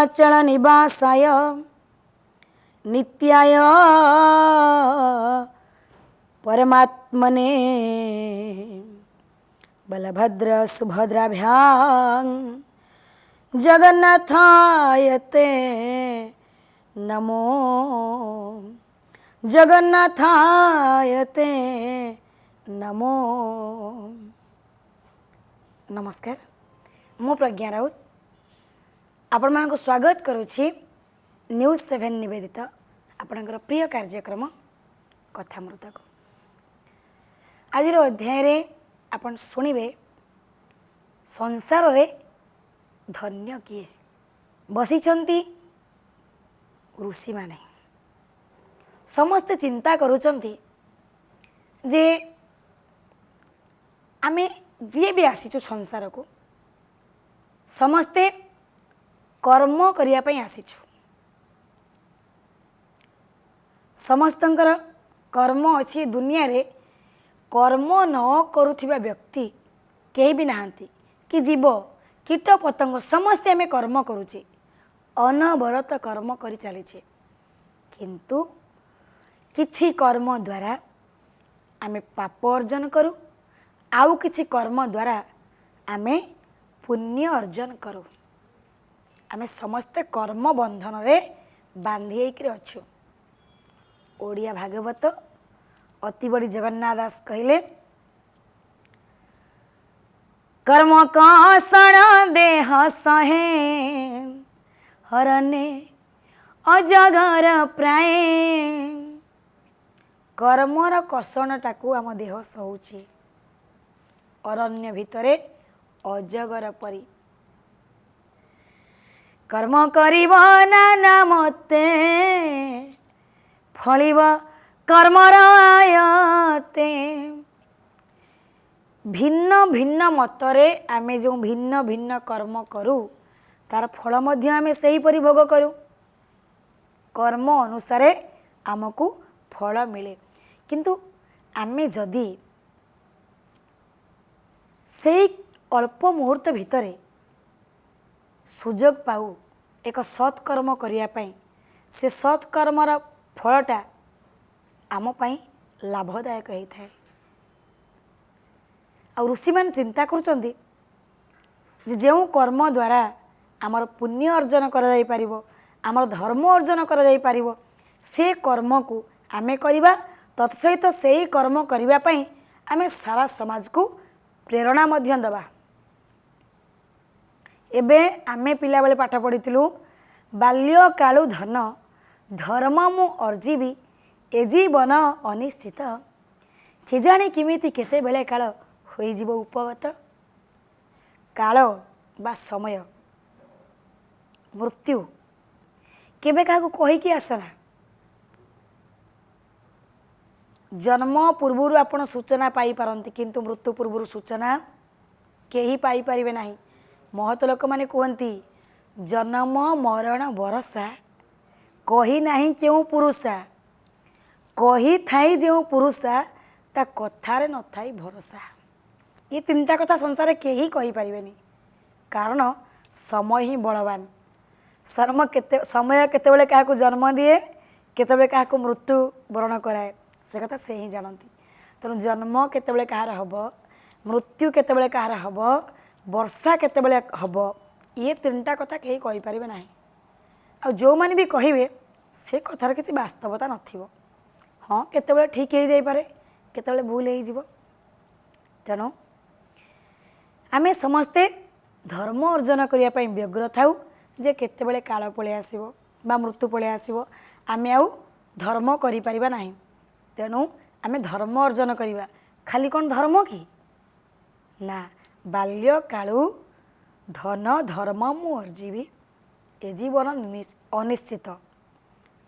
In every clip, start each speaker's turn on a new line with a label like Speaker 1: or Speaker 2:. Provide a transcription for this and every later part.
Speaker 1: अचल निवासाय नित्याय परमात्मने बलभद्र सुभद्राभ्यां जगन्नाथायते नमो जगन्नाथायते नमो। नमस्कार, मु प्रज्ञा राउत आपण मानक स्वागत करुछि न्यूज 7 निवेदित आपणकर प्रिय कार्यक्रम कथामृत को। आज अध्याय रे आपण सुनिबे संसार रे धन्य किए बसिचंती ऋषि माने। समस्ते चिंता करुचंती जे आमे जी भी आसीचु संसार को समस्ते कर्म करिया पई आसीचु। समस्तंकर कर्म अच्छी दुनिया रे कर्म न करुथिबा व्यक्ति केही भी नाहंती कि जीव कीट पतंग समस्ते आमे कर्म करुचे, अनवरत कर्म करि चलीछे। किंतु किछि कर्म द्वारा आमे पाप अर्जन करू, आउ किछि कर्म द्वारा आमे पुण्य अर्जन करू। आमे समस्ते कर्म बंधन रे बांधी होइकरी अछु। ओडिया भागवत अति बड़ी जगन्नाथ दास कहले, कर्म कासण देह सहे हरने अजगर प्राय। कर्मर कसणटाकू आम देह सहूची, अरण्य भितरे अजगर परी। कर्म करिब नाना मते फलिब कर्मर आयते। भिन्न भिन्न मतरे आमे जो भिन्न भिन्न कर्म करू तार फल मध्य आमे सही परि भोग करू। कर्म अनुसारे आमको फल मिले। किंतु आमे जदि से अल्प मुहूर्त भितरे सुजोग पाऊ एक सत्कर्म करिया पई, से सत्कर्मर फलटा आम पई लाभदायक होता है। और ऋषि मान चिंता करुचंदी जे जो कर्म द्वारा आमर पुण्य अर्जन करा जाई परिबो, आमर धर्म अर्जन करा जाई परिबो, से कर्म को आमे करिबा। तत्सहित से कर्म करिबा पई आमे सारा समाज को प्रेरणा मध्य दबा। एबे आमे पिला बेले पाठ पढ़िथिलु, बाल्य कालु धन धर्म मु अर्जीबी ए जीवन अनिश्चित। केजाणी किमिति केते बेले काल होई जीव उपगत। काल बा समय मृत्यु केबे काहू कहि कि आसना। जन्म पूर्व आपण सूचना पाई पारंती, किंतु मृत्यु पूर्व सूचना केही पाई परिबे नाही। महत लोक माने कहती जन्म मरण बरसा कही नाही क्यों पुरुषा, कही थाई जो पुरुषा ता कथारे न थाई भरोसा। ये तीनटा कथा संसार केही कही परिबेनी, कारण समय ही बलवान। समय केतेबेले काहाकू जन्म दिए, केतेबेले काहाकू मृत्यु वरण कराए, से कथा से ही जानती। तेणु जन्म केतेबेले कहार हब, मृत्यु केतेबेले कहार हब, वर्षा केतेबेले हब, ये तीनटा कथा कहीं कहि परिबे नाही। आ जो माने भी कहिबे से कथार किसी वास्तवता नथिबो। हाँ केतेबेले ठीक हो जाई पारे, केतेबेले भूल हो जिवो। तेणु आमे समस्ते धर्म अर्जन करिया पई व्यग्र थाउ जे केतेबेले काल पळे आसीबो बा मृत्यु पळे आसीबो, आमे आउ धर्म करि परिबा नाही। तेणु आमे धर्म अर्जन करिबा। खाली कौन धर्म कि ना, बाल्य कालु धन धर्म मु अर्जीबी ए जीवन अनिश्चित।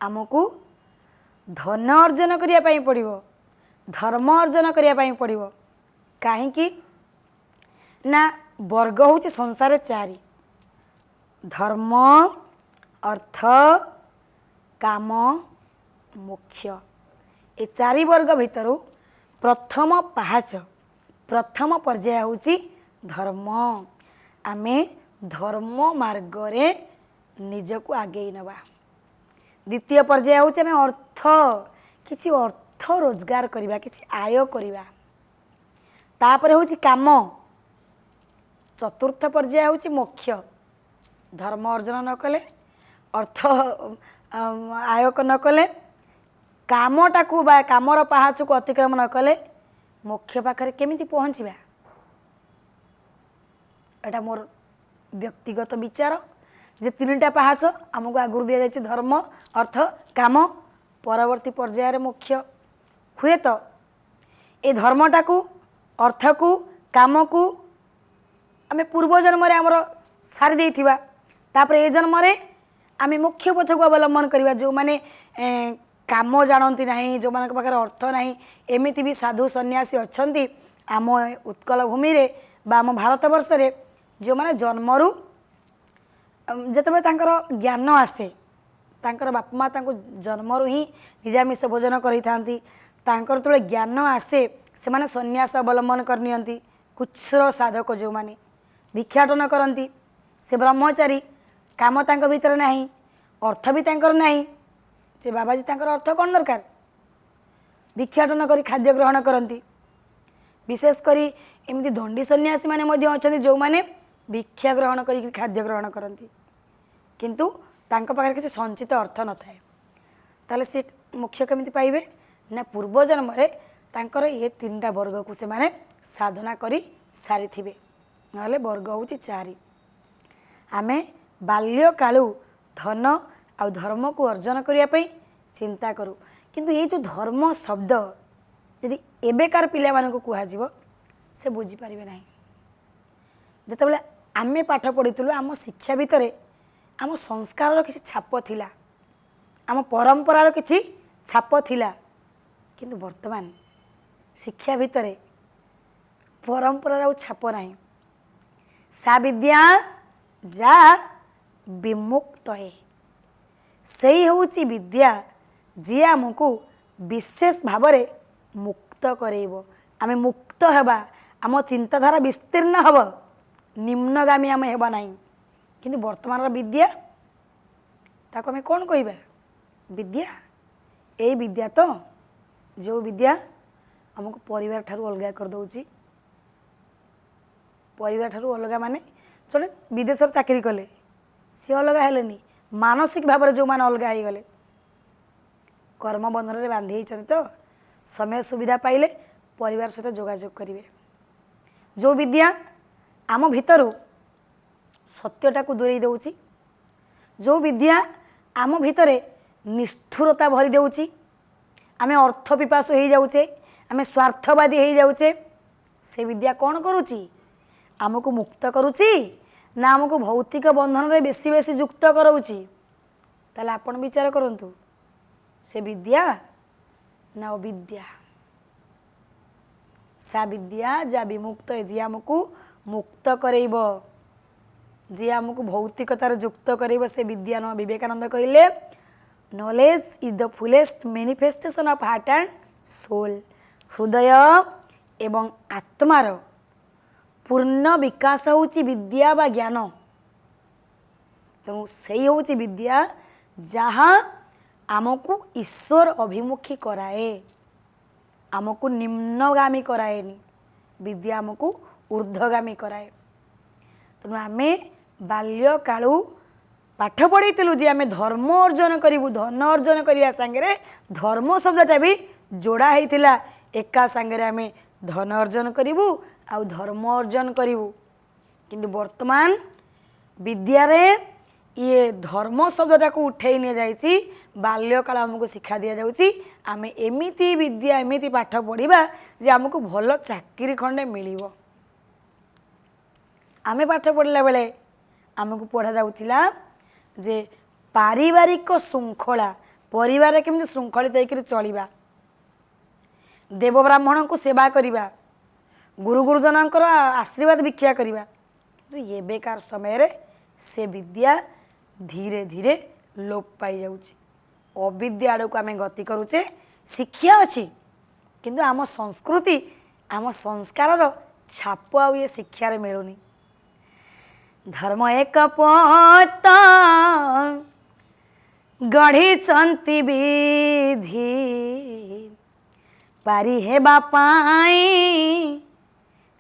Speaker 1: आमको धन अर्जन करिया पई पड़िबो, धर्म अर्जन करिया पई पड़िबो। काहेकि ना वर्ग होची संसार चारि, धर्म अर्थ काम मोक्ष। ए चारि वर्ग भितरु प्रथम पाहाच प्रथम पर्याय होची धर्म। आमे धर्म मार्ग रे ନିଜକୁ ଆଗେଇ ନେବା। ଦ୍ୱିତୀୟ ପର୍ଯ୍ୟାୟ ହେଉଛି ଆମେ କିଛି ଅର୍ଥ ରୋଜଗାର କରିବା, କିଛି ଆୟ କରିବା। ତାପରେ ହେଉଛି କାମ। ଚତୁର୍ଥ ପର୍ଯ୍ୟାୟ ହେଉଛି ମୋକ୍ଷ। ଧର୍ମ ଅର୍ଜନ ନ କଲେ, ଅର୍ଥ ଆୟ ନ କଲେ, କାମଟାକୁ ବା କାମର ପାହାଚକୁ ଅତିକ୍ରମ ନ କଲେ ମୋକ୍ଷ ପାଖରେ କେମିତି ପହଞ୍ଚିବା? ଏଇଟା ମୋର ବ୍ୟକ୍ତିଗତ ବିଚାର ଯେ ତିନିଟା ପାହାଚ ଆମକୁ ଆଗରୁ ଦିଆଯାଇଛି, ଧର୍ମ, ଅର୍ଥ, କାମ। ପରବର୍ତ୍ତୀ ପର୍ଯ୍ୟାୟରେ ମୋକ୍ଷ। ହୁଏତ ଏ ଧର୍ମଟାକୁ, ଅର୍ଥକୁ, କାମକୁ ଆମେ ପୂର୍ବ ଜନ୍ମରେ ଆମର ସାରି ଦେଇଥିବା। ତାପରେ ଏ ଜନ୍ମରେ ଆମେ ମୋକ୍ଷ ପଥକୁ ଅବଲମ୍ବନ କରିବା। ଯେଉଁମାନେ କାମ ଜାଣନ୍ତି ନାହିଁ, ଯେଉଁମାନଙ୍କ ପାଖରେ ଅର୍ଥ ନାହିଁ, ଏମିତି ବି ସାଧୁ ସନ୍ନ୍ୟାସୀ ଅଛନ୍ତି ଆମ ଉତ୍କଳ ଭୂମିରେ ବା ଆମ ଭାରତବର୍ଷରେ, ଯେଉଁମାନେ ଜନ୍ମରୁ ଯେତେବେଳେ ତାଙ୍କର ଜ୍ଞାନ ଆସେ, ତାଙ୍କର ବାପା ମା ତାଙ୍କୁ ଜନ୍ମରୁ ହିଁ ନିରାମିଷ ଭୋଜନ କରିଥାନ୍ତି। ତାଙ୍କର ଯେତେବେଳେ ଜ୍ଞାନ ଆସେ ସେମାନେ ସନ୍ନ୍ୟାସ ଅବଲମ୍ବନ କରିନିଅନ୍ତି। କୁଚ୍ଛ୍ର ସାଧକ ଯେଉଁମାନେ ଭିକ୍ଷାଟନ କରନ୍ତି, ସେ ବ୍ରହ୍ମଚାରୀ, କାମ ତାଙ୍କ ଭିତରେ ନାହିଁ, ଅର୍ଥ ବି ତାଙ୍କର ନାହିଁ। ଯେ ବାବାଜୀ ତାଙ୍କର ଅର୍ଥ କ'ଣ ଦରକାର? ଭିକ୍ଷାଟନ କରି ଖାଦ୍ୟ ଗ୍ରହଣ କରନ୍ତି। ବିଶେଷ କରି ଏମିତି ଦଣ୍ଡୀ ସନ୍ନ୍ୟାସୀମାନେ ମଧ୍ୟ ଅଛନ୍ତି ଯେଉଁମାନେ ଭିକ୍ଷା ଗ୍ରହଣ କରିକି ଖାଦ୍ୟ ଗ୍ରହଣ କରନ୍ତି, କିନ୍ତୁ ତାଙ୍କ ପାଖରେ କିଛି ସଞ୍ଚିତ ଅର୍ଥ ନଥାଏ। ତାହେଲେ ସେ ମୋକ୍ଷ କେମିତି ପାଇବେ? ନା ପୂର୍ବ ଜନ୍ମରେ ତାଙ୍କର ଏ ତିନିଟା ବର୍ଗକୁ ସେମାନେ ସାଧନା କରି ସାରିଥିବେ। ନହେଲେ ବର୍ଗ ହେଉଛି 4। ଆମେ ବାଲ୍ୟକାଳୁ ଧନ ଆଉ ଧର୍ମକୁ ଅର୍ଜନ କରିବା ପାଇଁ ଚିନ୍ତା କରୁ, କିନ୍ତୁ ଏଇ ଯେଉଁ ଧର୍ମ ଶବ୍ଦ ଯଦି ଏବେକାର ପିଲାମାନଙ୍କୁ କୁହାଯିବ ସେ ବୁଝିପାରିବେ ନାହିଁ। ଯେତେବେଳେ ଆମେ ପାଠ ପଢ଼ିଥିଲୁ ଆମ ଶିକ୍ଷା ଭିତରେ ଆମ ସଂସ୍କାରର କିଛି ଛାପ ଥିଲା, ଆମ ପରମ୍ପରାର କିଛି ଛାପ ଥିଲା। କିନ୍ତୁ ବର୍ତ୍ତମାନ ଶିକ୍ଷା ଭିତରେ ପରମ୍ପରାର ଆଉ ଛାପ ନାହିଁ। ସା ବିଦ୍ୟା ଯା ବିମୁକ୍ତ ହେ, ସେଇ ହେଉଛି ବିଦ୍ୟା ଯିଏ ଆମକୁ ବିଶେଷ ଭାବରେ ମୁକ୍ତ କରେଇବ। ଆମେ ମୁକ୍ତ ହେବା, ଆମ ଚିନ୍ତାଧାରା ବିସ୍ତୀର୍ଣ୍ଣ ହେବ, ନିମ୍ନଗାମୀ ଆମେ ହେବା ନାହିଁ। କିନ୍ତୁ ବର୍ତ୍ତମାନର ବିଦ୍ୟା, ତାକୁ ଆମେ କ'ଣ କହିବା? ବିଦ୍ୟା। ଏଇ ବିଦ୍ୟା ତ ଯେଉଁ ବିଦ୍ୟା ଆମକୁ ପରିବାର ଠାରୁ ଅଲଗା କରିଦେଉଛି। ପରିବାର ଠାରୁ ଅଲଗା ମାନେ ଜଣେ ବିଦେଶରେ ଚାକିରି କଲେ, ସିଏ ଅଲଗା ହେଲେନି, ମାନସିକ ଭାବରେ ଯେଉଁମାନେ ଅଲଗା ହେଇଗଲେ, କର୍ମବନ୍ଧନରେ ବାନ୍ଧି ହେଇଛନ୍ତି ତ ସମୟ ସୁବିଧା ପାଇଲେ ପରିବାର ସହିତ ଯୋଗାଯୋଗ କରିବେ। ଯେଉଁ ବିଦ୍ୟା ଆମ ଭିତରୁ ସତ୍ୟଟାକୁ ଦୂରେଇ ଦେଉଛି, ଯେଉଁ ବିଦ୍ୟା ଆମ ଭିତରେ ନିଷ୍ଠୁରତା ଭରି ଦେଉଛି, ଆମେ ଅର୍ଥ ପିପାସୁ ହେଇଯାଉଛେ, ଆମେ ସ୍ୱାର୍ଥବାଦୀ ହେଇଯାଉଛେ, ସେ ବିଦ୍ୟା କ'ଣ କରୁଛି? ଆମକୁ ମୁକ୍ତ କରୁଛି ନା ଆମକୁ ଭୌତିକ ବନ୍ଧନରେ ବେଶୀ ବେଶୀ ଯୁକ୍ତ କରାଉଛି? ତାହେଲେ ଆପଣ ବିଚାର କରନ୍ତୁ, ସେ ବିଦ୍ୟା ନା ଅବିଦ୍ୟା? ସା ବିଦ୍ୟା ଯା ବିମୁକ୍ତ, ଯିଏ ଆମକୁ ମୁକ୍ତ କରେଇବ, ଯିଏ ଆମକୁ ଭୌତିକତାର ଯୁକ୍ତ କରେଇବ, ସେ ବିଦ୍ୟା ନୁହଁ। ବିବେକାନନ୍ଦ କହିଲେ knowledge is the fullest manifestation of heart and soul. ହୃଦୟ ଏବଂ ଆତ୍ମାର ପୂର୍ଣ୍ଣ ବିକାଶ ହେଉଛି ବିଦ୍ୟା ବା ଜ୍ଞାନ। ତେଣୁ ସେଇ ହେଉଛି ବିଦ୍ୟା ଯାହା ଆମକୁ ଈଶ୍ୱର ଅଭିମୁଖୀ କରାଏ, ଆମକୁ ନିମ୍ନଗାମୀ କରାଏନି। ବିଦ୍ୟା ଆମକୁ ଊର୍ଦ୍ଧ୍ୱଗାମୀ କରାଏ। ତେଣୁ ଆମେ ବାଲ୍ୟକାଳୁ ପାଠ ପଢ଼ିଥିଲୁ ଯେ ଆମେ ଧର୍ମ ଅର୍ଜନ କରିବୁ, ଧନ ଅର୍ଜନ କରିବା ସାଙ୍ଗରେ ଧର୍ମ ଶବ୍ଦଟା ବି ଯୋଡ଼ା ହେଇଥିଲା। ଏକା ସାଙ୍ଗରେ ଆମେ ଧନ ଅର୍ଜନ କରିବୁ ଆଉ ଧର୍ମ ଅର୍ଜନ କରିବୁ। କିନ୍ତୁ ବର୍ତ୍ତମାନ ବିଦ୍ୟାରେ ଇଏ ଧର୍ମ ଶବ୍ଦଟାକୁ ଉଠେଇ ନିଆଯାଇଛି। ବାଲ୍ୟକାଳ ଆମକୁ ଶିକ୍ଷା ଦିଆଯାଉଛି ଆମେ ଏମିତି ବିଦ୍ୟା, ଏମିତି ପାଠ ପଢ଼ିବା ଯେ ଆମକୁ ଭଲ ଚାକିରି ଖଣ୍ଡେ ମିଳିବ। ଆମେ ପାଠ ପଢ଼ିଲା ବେଳେ ଆମକୁ ପଢ଼ାଯାଉଥିଲା ଯେ ପାରିବାରିକ ଶୃଙ୍ଖଳା, ପରିବାରରେ କେମିତି ଶୃଙ୍ଖଳିତ ହେଇକରି ଚଳିବା, ଦେବ ବ୍ରାହ୍ମଣଙ୍କୁ ସେବା କରିବା, ଗୁରୁ ଗୁରୁଜନଙ୍କର ଆଶୀର୍ବାଦ ଭିକ୍ଷା କରିବା। କିନ୍ତୁ ଏବେକାର ସମୟରେ ସେ ବିଦ୍ୟା ଧୀରେ ଧୀରେ ଲୋପ ପାଇଯାଉଛି। ଅବିଦ୍ୟା ଆଡ଼କୁ ଆମେ ଗତି କରୁଛେ। ଶିକ୍ଷା ଅଛି କିନ୍ତୁ ଆମ ସଂସ୍କୃତି, ଆମ ସଂସ୍କାରର ଛାପ ଆଉ ଏ ଶିକ୍ଷାରେ ମିଳୁନି। ଧର୍ମ ଏକ ପତ ଗଢ଼ିଛନ୍ତି ବିଧି ପାରି ହେବା ପାଇଁ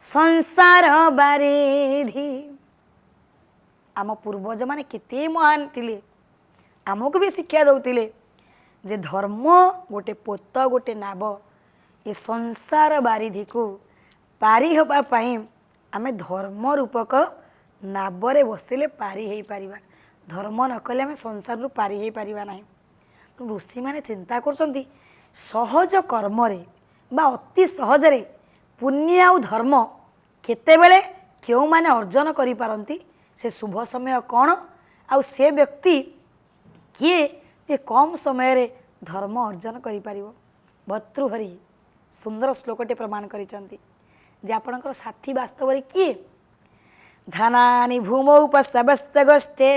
Speaker 1: ସଂସାର ବାରିଧି। ଆମ ପୂର୍ବଜମାନେ କେତେ ମହାନ ଥିଲେ, ଆମକୁ ବି ଶିକ୍ଷା ଦେଉଥିଲେ ଯେ ଧର୍ମ ଗୋଟେ ପୋତ ଗୋଟେ ନାବ, ଏ ସଂସାର ବାରିଧିକୁ ପାରି ହେବା ପାଇଁ ଆମେ ଧର୍ମ ରୂପକ ନାବରେ ବସିଲେ ପାରି ହେଇପାରିବା। ଧର୍ମ ନ କଲେ ଆମେ ସଂସାରରୁ ପାରି ହେଇପାରିବା ନାହିଁ। ତ ଋଷିମାନେ ଚିନ୍ତା କରୁଛନ୍ତି ସହଜ କର୍ମରେ ବା ଅତି ସହଜରେ ପୁଣ୍ୟ ଆଉ ଧର୍ମ କେତେବେଳେ କେଉଁମାନେ ଅର୍ଜନ କରିପାରନ୍ତି, ସେ ଶୁଭ ସମୟ କ'ଣ, ଆଉ ସେ ବ୍ୟକ୍ତି କିଏ ଯେ କମ୍ ସମୟରେ ଧର୍ମ ଅର୍ଜନ କରିପାରିବ। ଭର୍ତ୍ତୃହରି ସୁନ୍ଦର ଶ୍ଲୋକଟେ ପ୍ରମାଣ କରିଛନ୍ତି ଯେ ଆପଣଙ୍କର ସାଥୀ ବାସ୍ତବରେ କିଏ। ଧନାନି ଭୂମୌ ପଶବଶ୍ଚ ଗୋଷ୍ଠେ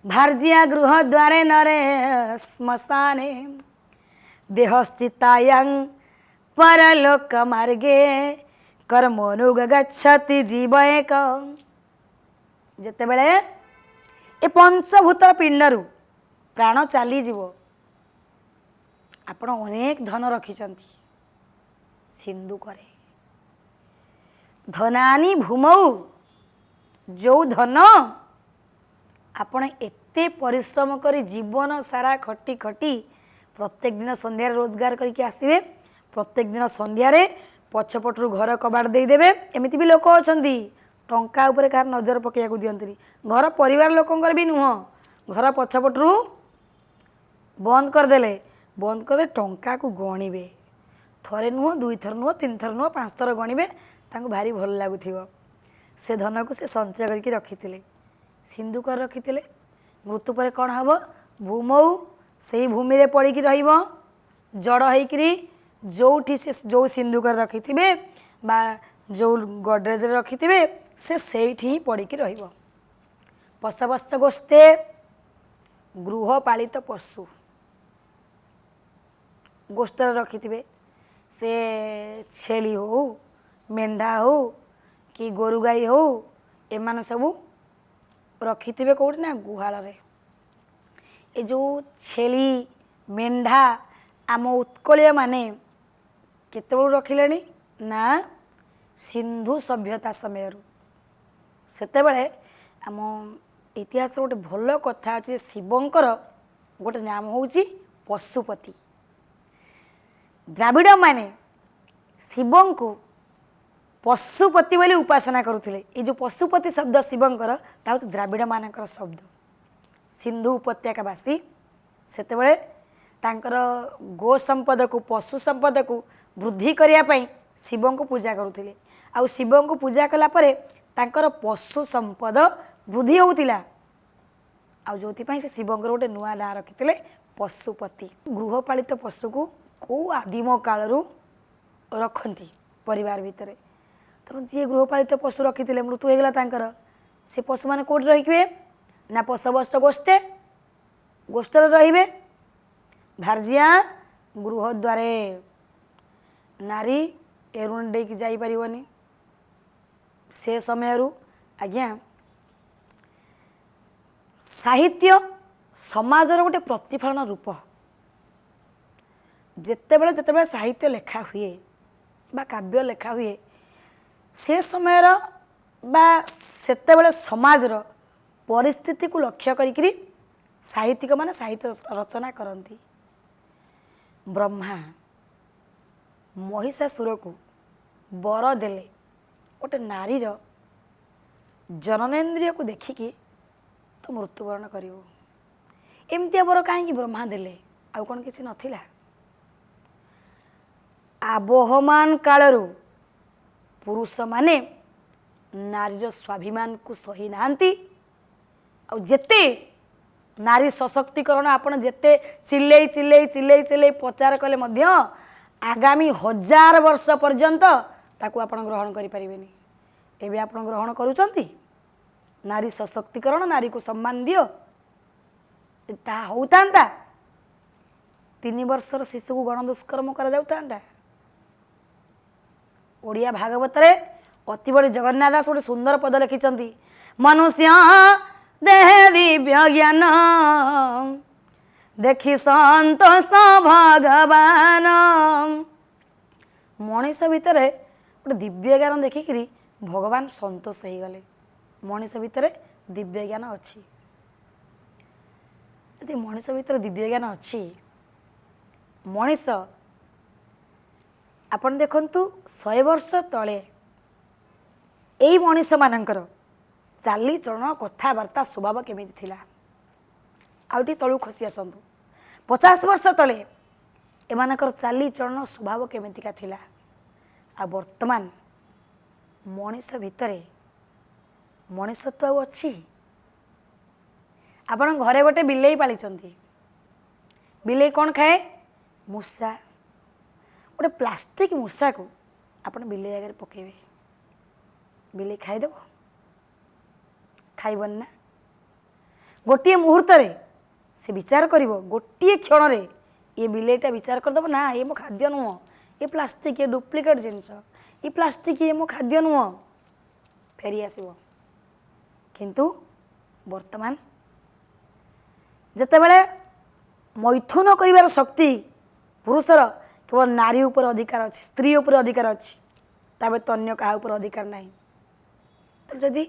Speaker 1: ଭାର୍ଯ୍ୟା ଗୃହ ଦ୍ୱାରେ ନରେ ଶ୍ମଶାନେ ଦେହସ୍ଥିତାୟାଂ ପରଲୋକ ମାର୍ଗେ କର୍ମନୁଗଚ୍ଛତି ଜୀବ ଏକ। ଯେତେବେଳେ ଏ ପଞ୍ଚଭୂତର ପିଣ୍ଡରୁ ପ୍ରାଣ ଚାଲିଯିବ, ଆପଣ ଅନେକ ଧନ ରଖିଛନ୍ତି ସିନ୍ଦୁକରେ। ଧନାନି ଭୂମୌ, ଯେଉଁ ଧନ ଆପଣ ଏତେ ପରିଶ୍ରମ କରି ଜୀବନ ସାରା ଖଟି ଖଟି ପ୍ରତ୍ୟେକ ଦିନ ସନ୍ଧ୍ୟାରେ ରୋଜଗାର କରିକି ଆସିବେ, ପ୍ରତ୍ୟେକ ଦିନ ସନ୍ଧ୍ୟାରେ ପଛପଟରୁ ଘର କବାଟ ଦେଇଦେବେ। ଏମିତି ବି ଲୋକ ଅଛନ୍ତି ଟଙ୍କା ଉପରେ କାହାର ନଜର ପକାଇବାକୁ ଦିଅନ୍ତିନି, ଘର ପରିବାର ଲୋକଙ୍କର ବି ନୁହଁ, ଘର ପଛପଟରୁ ବନ୍ଦ କରିଦେଲେ, ବନ୍ଦ କରିଦେଲେ ଟଙ୍କାକୁ ଗଣିବେ, ଥରେ ନୁହଁ, ଦୁଇଥର ନୁହଁ, ତିନିଥର ନୁହଁ, 5 ଥର ଗଣିବେ, ତାଙ୍କୁ ଭାରି ଭଲ ଲାଗୁଥିବ। ସେ ଧନକୁ ସେ ସଞ୍ଚୟ କରିକି ରଖିଥିଲେ, ସିନ୍ଦୁକରେ ରଖିଥିଲେ। ମୃତ୍ୟୁ ପରେ କ'ଣ ହେବ? ଭୂମୌ, ସେଇ ଭୂମିରେ ପଡ଼ିକି ରହିବ ଜଡ଼ ହେଇକିରି। ଯେଉଁଠି ସେ ଯେଉଁ ସିନ୍ଦୁକରେ ରଖିଥିବେ ବା ଯେଉଁ ଗଡ଼ରେଜରେ ରଖିଥିବେ ସେ ସେଇଠି ହିଁ ପଡ଼ିକି ରହିବ। ପଶବଶ୍ଚ ଗୋଷ୍ଠେ, ଗୃହପାଳିତ ପଶୁ ଗୋଷ୍ଠରେ ରଖିଥିବେ। ସେ ଛେଳି ହଉ, ମେଣ୍ଢା ହଉ କି ଗୋରୁ ଗାଈ ହଉ, ଏମାନେ ସବୁ ରଖିଥିବେ କେଉଁଠି ନା ଗୁହାଳରେ। ଏ ଯେଉଁ ଛେଳି ମେଣ୍ଢା ଆମ ଉତ୍କଳୀୟମାନେ କେତେବେଳୁ ରଖିଲେଣି ନା ସିନ୍ଧୁ ସଭ୍ୟତା ସମୟରୁ। ସେତେବେଳେ ଆମ ଇତିହାସର ଗୋଟେ ଭଲ କଥା ଅଛି ଯେ ଶିବଙ୍କର ଗୋଟେ ନାମ ହେଉଛି ପଶୁପତି। ଦ୍ରାବିଡ଼ମାନେ ଶିବଙ୍କୁ ପଶୁପତି ବୋଲି ଉପାସନା କରୁଥିଲେ। ଏ ଯେଉଁ ପଶୁପତି ଶବ୍ଦ ଶିବଙ୍କର, ତା ହେଉଛି ଦ୍ରାବିଡ଼ମାନଙ୍କର ଶବ୍ଦ। ସିନ୍ଧୁ ଉପତ୍ୟକାବାସୀ ସେତେବେଳେ ତାଙ୍କର ଗୋ ସମ୍ପଦକୁ, ପଶୁ ସମ୍ପଦକୁ ବୃଦ୍ଧି କରିବା ପାଇଁ ଶିବଙ୍କୁ ପୂଜା କରୁଥିଲେ। ଆଉ ଶିବଙ୍କୁ ପୂଜା କଲା ପରେ ତାଙ୍କର ପଶୁ ସମ୍ପଦ ବୃଦ୍ଧି ହେଉଥିଲା। ଆଉ ଯେଉଁଥିପାଇଁ ସେ ଶିବଙ୍କର ଗୋଟେ ନୂଆ ନାଁ ରଖିଥିଲେ ପଶୁପତି। ଗୃହପାଳିତ ପଶୁକୁ କେଉଁ ଆଦିମ କାଳରୁ ରଖନ୍ତି ପରିବାର ଭିତରେ। ତେଣୁ ଯିଏ ଗୃହପାଳିତ ପଶୁ ରଖିଥିଲେ, ମୃତ୍ୟୁ ହୋଇଗଲା ତାଙ୍କର, ସେ ପଶୁମାନେ କେଉଁଠି ରହିବେ ନା ପଶବଶ୍ଚ ଗୋଷ୍ଠେ, ଗୋଷ୍ଠରେ ରହିବେ। ଭାର୍ଯ୍ୟା ଗୃହ ଦ୍ୱାରେ, ନାରୀ ଏରୁଣି ଦେଇକି ଯାଇପାରିବନି। ସେ ସମୟରୁ ଆଜ୍ଞା ସାହିତ୍ୟ ସମାଜର ଗୋଟେ ପ୍ରତିଫଳନ ରୂପ। ଯେତେବେଳେ ସାହିତ୍ୟ ଲେଖା ହୁଏ ବା କାବ୍ୟ ଲେଖା ହୁଏ, ସେ ସମୟର ବା ସେତେବେଳେ ସମାଜର ପରିସ୍ଥିତିକୁ ଲକ୍ଷ୍ୟ କରିକିରି ସାହିତ୍ୟିକମାନେ ସାହିତ୍ୟ ରଚନା କରନ୍ତି। ବ୍ରହ୍ମା ମହିଷାସୁରକୁ ବର ଦେଲେ ଗୋଟେ ନାରୀର ଜନନେନ୍ଦ୍ରିୟକୁ ଦେଖିକି ତ ମୃତ୍ୟୁବରଣ କରିବ। ଏମିତିଆ ବର କାହିଁକି ବ୍ରହ୍ମା ଦେଲେ? ଆଉ କ'ଣ କିଛି ନଥିଲା? ଆବହମାନ କାଳରୁ ପୁରୁଷମାନେ ନାରୀର ସ୍ୱାଭିମାନକୁ ସହି ନାହାନ୍ତି। ଆଉ ଯେତେ ନାରୀ ସଶକ୍ତିକରଣ ଆପଣ ଯେତେ ଚିଲେଇ ଚିଲେଇ ଚିଲେଇ ଚିଲେଇ ପ୍ରଚାର କଲେ ମଧ୍ୟ ଆଗାମୀ 1000 ବର୍ଷ ପର୍ଯ୍ୟନ୍ତ ତାକୁ ଆପଣ ଗ୍ରହଣ କରିପାରିବେନି। ଏବେ ଆପଣ ଗ୍ରହଣ କରୁଛନ୍ତି ନାରୀ ସଶକ୍ତିକରଣ, ନାରୀକୁ ସମ୍ମାନ ଦିଅ। ତାହା ହେଉଥାନ୍ତା 3 ବର୍ଷର ଶିଶୁକୁ ଗଣଦୁଷ୍କର୍ମ କରାଯାଉଥାନ୍ତା। ଓଡ଼ିଆ ଭାଗବତରେ अति बड़ी जगन्नाथ दास गोटे सुंदर पद लिखिं मनुष्य देह दिव्य ज्ञान देखी संतोष भगवान मनीष भितर गोटे दिव्य ज्ञान देखिकी भगवान संतोष हो गले मनीष भितर दिव्य ज्ञान अच्छी यदि मनीष भितर दिव्य ज्ञान अच्छी मनीष आपण देखंतु 100 वर्ष तले एई मनीष मानकर चाली चलन कथबार्ता स्वभाव केमिति थिला आउटी तळु खसी आसंतु 50 वर्ष तले एमानकर चाली चलन स्वभाव केमितिका थिला आ वर्तमान मनीष भितरे मनीषत्व अच्छी आपण घरे गोटे बिलेई पाली बिलेई कौन खाए मूषा गोटे प्लास्टिक मूषा को आपण बिलेई आगे पकेबे बिलेई खाईदेव खाइबन ना गोटे मुहूर्त से विचार कर गोटे क्षण रे ये बिलेईटा विचार करदेव ना ये मो खाद्य नुह ये प्लास्टिक ये डुप्लिकेट जिनस ये प्लास्टिक ये मो खाद्य नुह फेरी आसब किंतु वर्तमान जितेबाला मैथुन कर शक्ति पुरुषर केवल नारी उपर अधिकार अच्छी स्त्री उपर अधिकार अच्छी तबे तो अन्य क्या अधिकार ना तो जदि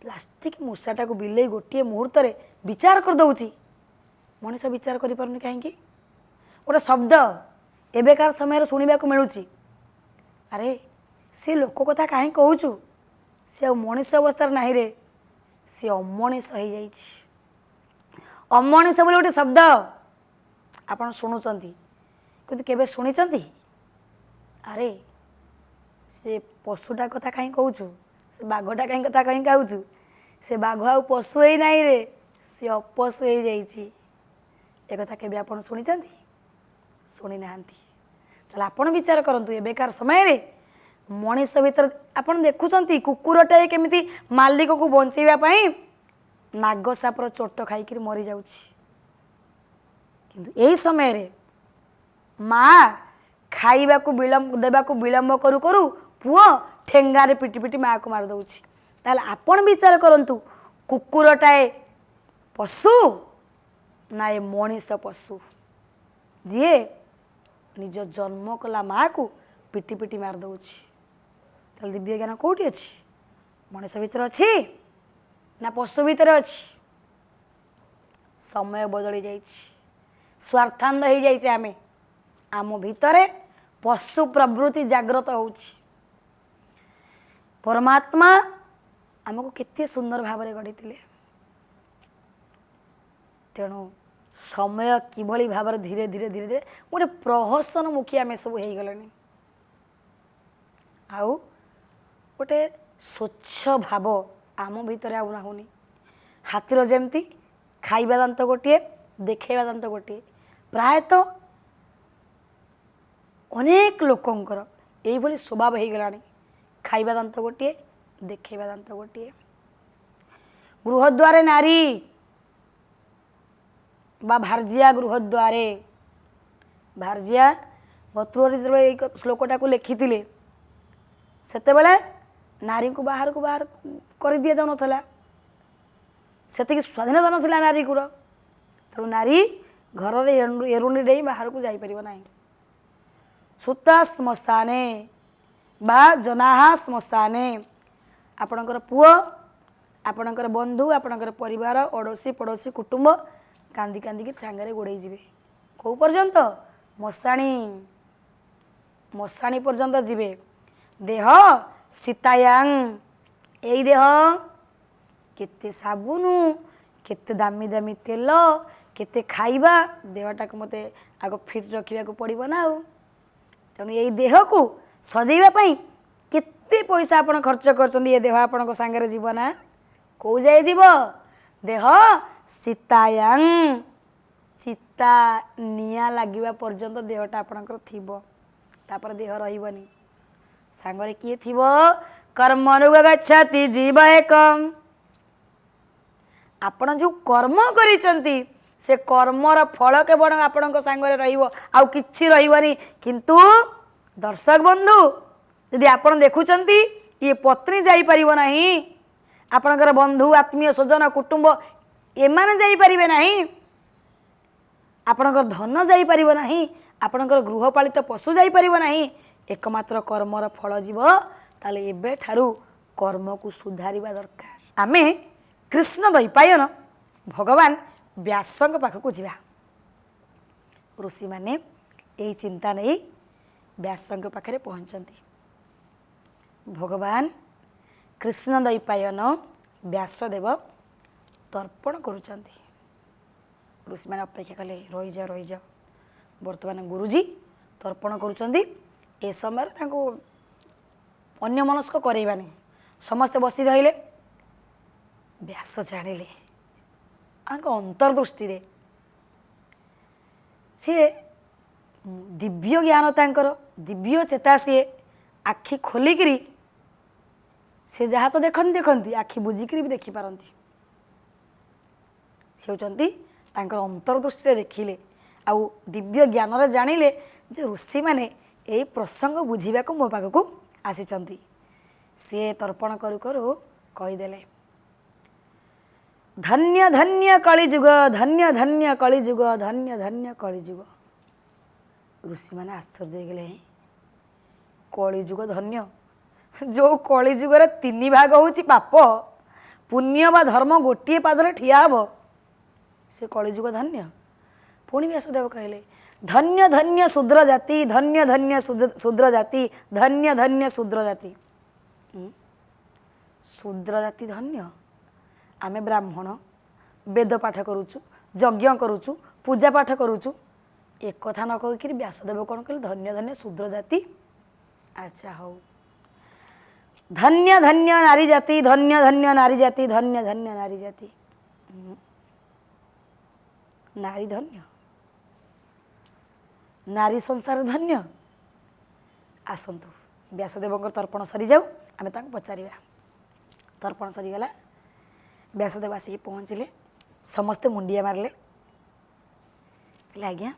Speaker 1: प्लास्टिक मूषाटा को बिलेई गोटे मुहूर्त विचार कर दौची मनीष विचार कर पारुनी कहीं गोटे शब्द एबेकार समय शुणा मिलूँ अरे सी लोक कथा कहीं कहूँ सी मनीष अवस्था ना रे सी अमनीष हो जाइए अमनीष बोले गोटे शब्द आपड़ शुणुंट कि केबे शुणी अरे से पशुटा कथा कहीं कहूँ से बाघटा कहीं कथा कहीं कहूँ से बाघ आ पशु ही नहीं रे सी अपशु हो जाइए एक कथा केबे आपड़ शुणी शुणी ना आपड़ विचार करूँ एबेकार समय मनीष भीतर आपड़ देखुं कुकुरटे केमिति मालिक को बचाइवाई नाग सापर चोट खाई मरी जाउछि किंतु एही समय रे माँ खाइबा को विलंब देबा को विलंब करू करू पुओ ठेंगारे पिटी पिटी माँ को मार दउछि ताले आपण विचार करंतु कुकुरटाए पशु ना ए मनीष पशु जी निज जन्म कला माँ को पिटी पिटी मार दउछि ताले दिव्य ज्ञान कोठी अछि मनीष भीतर अछि ना पशु भीतर अच्छी समय बदली जाइए स्वार्थांध हो जाइए आम आम भितर पशु प्रवृत्ति जागृत हो परमात्मा आमको केते सुंदर भाव गढ़ी तेणु समय किभली भाव धीरे धीरे धीरे धीरे गोटे प्रहसन मुखी आम सब हो गले आउ गोटे स्वच्छ भाव आम भितर आउना होनी हाथीर जमती खाइबा दांत गोटे देखा दांत गोटे प्रायतः अनेक लोकंकर यही स्वभाव हो गलानी खाइबा दांत गोटे देखा दांत गोटे गृहद्वारे नारी बा भारजिया गृहद्वारे भारजिया भतृहरि जो श्लोकटा को लिखी से नारी को बाहर कर दि जाऊ ना से स्वाधीनता नाला नारी को तेणु नारी घर एरुंडी डे बाहर को जापर ना सुता श्मशाने बा जनाहा श्मशाने आपणकर पुओ आपणकर बंधु आपणकर परिवार अड़ोसी पड़ोसी कुटुंब कांदी कांदी सांगे गोड़े जी कौ पर्यंत मशाणी मशाणी पर्यंत जीवे देह सीतायांग यही देह केते साबुन केते दामी दामी तेल केते खाइबा देहटा को मते आग फिट रखा पड़ो ना तेणु यही देह को सजैवाई केते पैसा आपण खर्च कर देह आपण सांगे जीव ना कौ जाए जीव देह सीतायांग चिता निया लगे पर्यंत देहटा आपणकर थिबो तापर देह रहिबनी सांगरे किए थिबो कर्मनुग गच्छति जीव एकम आपण जो कर्म करिसंती से कर्मर फल केवल आपण सांगरे रहिबो आउ किछि रहिबनी किंतु दर्शक बंधु यदि आपण देखुचंती ये पत्नी जाईपर ना आपणकर बंधु आत्मीय स्वजन कुटुंब एमाने जाईपर ना आपणकर धन जाईपर ना आपणकर गृहपालित पशु जाईपर ना एकमात्र कर्मर फल जीव ताले एबे ठारू कर्म को सुधारिबा दरकार। आमे कृष्ण द्वैपायन भगवान व्यासंग पाखक जीवा ऋषि माने यही चिंता नहीं व्यासंग पाखे पहुँचती। भगवान कृष्ण द्वैपायन व्यासदेव तर्पण करुचंती। ऋषि मैंने अपेक्षा कले रही जा बर्तमान गुरुजी तर्पण करुचंती। ए समय अन्य मनस्क करैबानी समस्ते बसी रहिले व्यास जानिले अंतर्दृष्टि रे सी दिव्य ज्ञान तांकर दिव्य चेता सी आखि खोलिकी से जहाँ तो देखती आखि बुझिकी भी देखिपारती से होती अंतर्दृष्टि देखिले आउ दिव्य ज्ञान रे जानिले जे ऋषि माने यही प्रसंग बुझा को मो पाखक आसी सी तर्पण करू करू कहीदेले धन्य धन्य कलिजुग धन्य धन्य कलिजुग धन्य धन्य कलिजुग। ऋषि मैंने आश्चर्य गले कलिजुग धन्य जो कलिजुगर तीन भाग होची पाप पुण्य बा धर्म गोटे पादरे ठिया हब से कलिजुग धन्य। पुणी व्यासदेव कहले धन्य धन्य शूद्र जाति धन्य धन्य शूद्र जाति धन्य धन्य शूद्र जाति। शूद्र जाति धन्य आमे ब्राह्मण वेद पाठ करुचु यज्ञ करुचु पूजा पाठ करुचु एक कथा न कहीकि व्यासदेव कौन कहले धन्य धन्य शूद्र जाति। अच्छा हौ धन्य धन्य नारी जाति धन्य धन्य नारी जाति धन्य धन्य नारी जाति। नारी धन्य नारी संसार धन्य। आसतु व्यासदेव तर्पण सरी जाऊ आमे तांको पचारिबा। तर्पण सरीगला व्यासदेव आसिक पहुँचले समस्ते मुंडिया मारले आज्ञा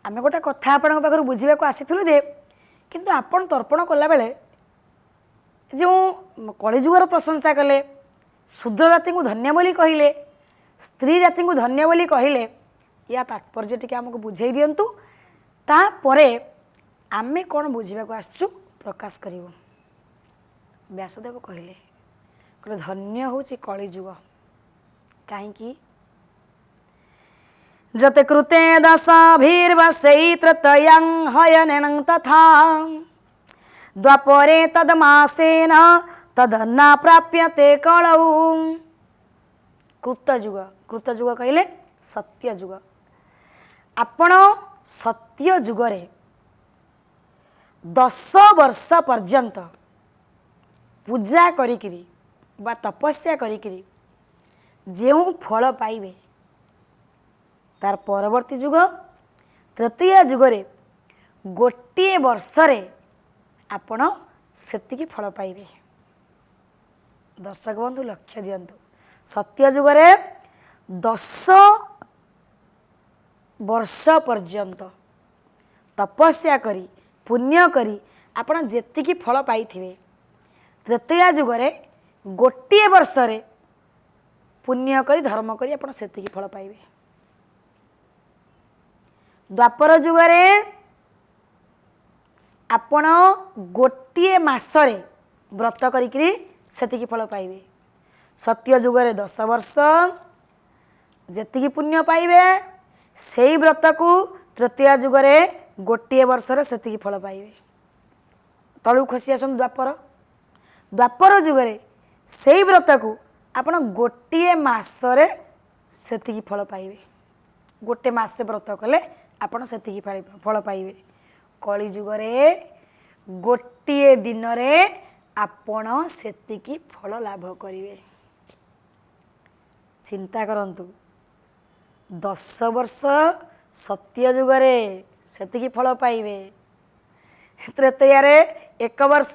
Speaker 1: आमे गोटे कथा आपण पाखर बुझा आसीलु जे किंतु आपण तर्पण कला बेले जो कलिजुगर प्रशंसा कले शूद्र जाति को धन्य बोली कहले स्त्री जाति को धन्य बोली कहले या तात्पर्य टिके आमको बुझाई दियंतु तापरे आमे कौन बुझा आसचु प्रकाश करिवु। व्यासदेव कहले धन्य होची कलिजुग कहीं जते कृते दशाभिर्वशै तृतीयं हयनेन तथा द्वापरे तदमासेन तदन्ना प्राप्यते कलौ। कृतयुग कृतयुग कहले सत्य जुग आपण सत्य जुगरे 10 वर्ष पर्यंत पूजा करिकिरी बा तपस्या करिकिरी जो फल पाइबे तार परवर्ती जुग तृतीय जुगरे गोटे वर्षरे आपण सेतिकी फल पाइबे। दर्शक बंधु लक्ष्य दियंतु सत्य जुगरे 10 वर्ष पर्यंत तपस्या करी पुण्य करी आपण जेतिकी फल पाइथिबे तृतीय जुगरे गोटे वर्षरे पुण्य करी धर्म करी आपण सेतिकी फल पाइबे। द्वापर जुगरे आपण गोटे मासरे व्रत करी सेतिकी फल पाइबे। सत्य जुगरे 10 वर्ष जेतिकी पुण्य पाइबे सेई व्रत को तृतीय जुगरे गोटे वर्षरे सेतिकी फल पाइबे। तळु खसी आसन द्वापर द्वापर जुगरे सेई व्रत को आपण गोटे मासरे सेतिकी फल पाइबे। गोटे मासे व्रत कले आपण सेतिकी फल पाइबे। कली जुगरे गोटे दिन रे आपण सेतिकी फल लाभ करिवे। चिंता करंतु 10 वर्ष सत्य जुगरे सेतिकी फल पाइबे तृतीय रे 1 वर्ष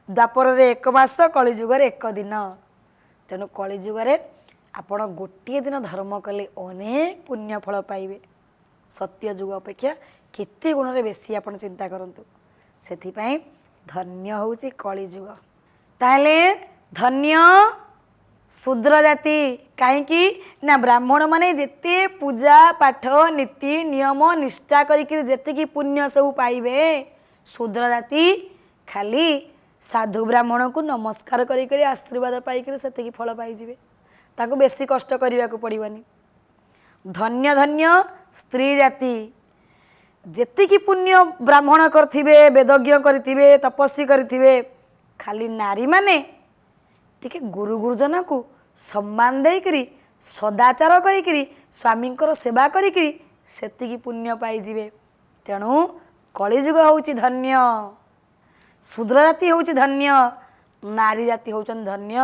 Speaker 1: द्वापर रे 1 मास कली जुगरे 1 दिन। तेणु कली जुगरे आपण गोटे दिन धर्म कले अनेक पुण्य फल पाइबे। सत्य जुग अपेक्षा केते गुण रे बेसी आपण चिंता करंतु। सेथि पई ଧନ୍ୟ ହେଉଛି କଳିଯୁଗ। ତାହେଲେ ଧନ୍ୟ ଶୂଦ୍ର ଜାତି। କାହିଁକି ନା ବ୍ରାହ୍ମଣ ମାନେ ଯେତେ ପୂଜା ପାଠ ନୀତି ନିୟମ ନିଷ୍ଠା କରିକି ଯେତିକି ପୁଣ୍ୟ ସବୁ ପାଇବେ, ଶୂଦ୍ର ଜାତି ଖାଲି ସାଧୁ ବ୍ରାହ୍ମଣକୁ ନମସ୍କାର କରିକରି ଆଶୀର୍ବାଦ ପାଇକରି ସେତିକି ଫଳ ପାଇଯିବେ, ତାଙ୍କୁ ବେଶୀ କଷ୍ଟ କରିବାକୁ ପଡ଼ିବନି। ଧନ୍ୟ ଧନ୍ୟ ସ୍ତ୍ରୀ ଜାତି। ଯେତିକି ପୁଣ୍ୟ ବ୍ରାହ୍ମଣ କରିଥିବେ, ବେଦଜ୍ଞ କରିଥିବେ, ତପସ୍ୱୀ କରିଥିବେ, ଖାଲି ନାରୀମାନେ ଟିକେ ଗୁରୁ ଗୁରୁଜନକୁ ସମ୍ମାନ ଦେଇକରି ସଦାଚାର କରିକିରି ସ୍ୱାମୀଙ୍କର ସେବା କରିକିରି ସେତିକି ପୁଣ୍ୟ ପାଇଯିବେ। ତେଣୁ କଳିଯୁଗ ହେଉଛି ଧନ୍ୟ, ଶୂଦ୍ର ଜାତି ହେଉଛି ଧନ୍ୟ, ନାରୀ ଜାତି ହେଉଛନ୍ତି ଧନ୍ୟ,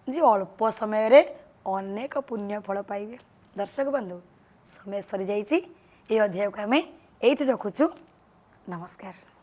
Speaker 1: ଯେ ଅଳ୍ପ ସମୟରେ ଅନେକ ପୁଣ୍ୟ ଫଳ ପାଇବେ। ଦର୍ଶକ ବନ୍ଧୁ, ସମୟ ସରିଯାଇଛି। ଏ ଅଧ୍ୟାୟକୁ ଆମେ ଏଇଠି ରଖୁଛୁ। ନମସ୍କାର।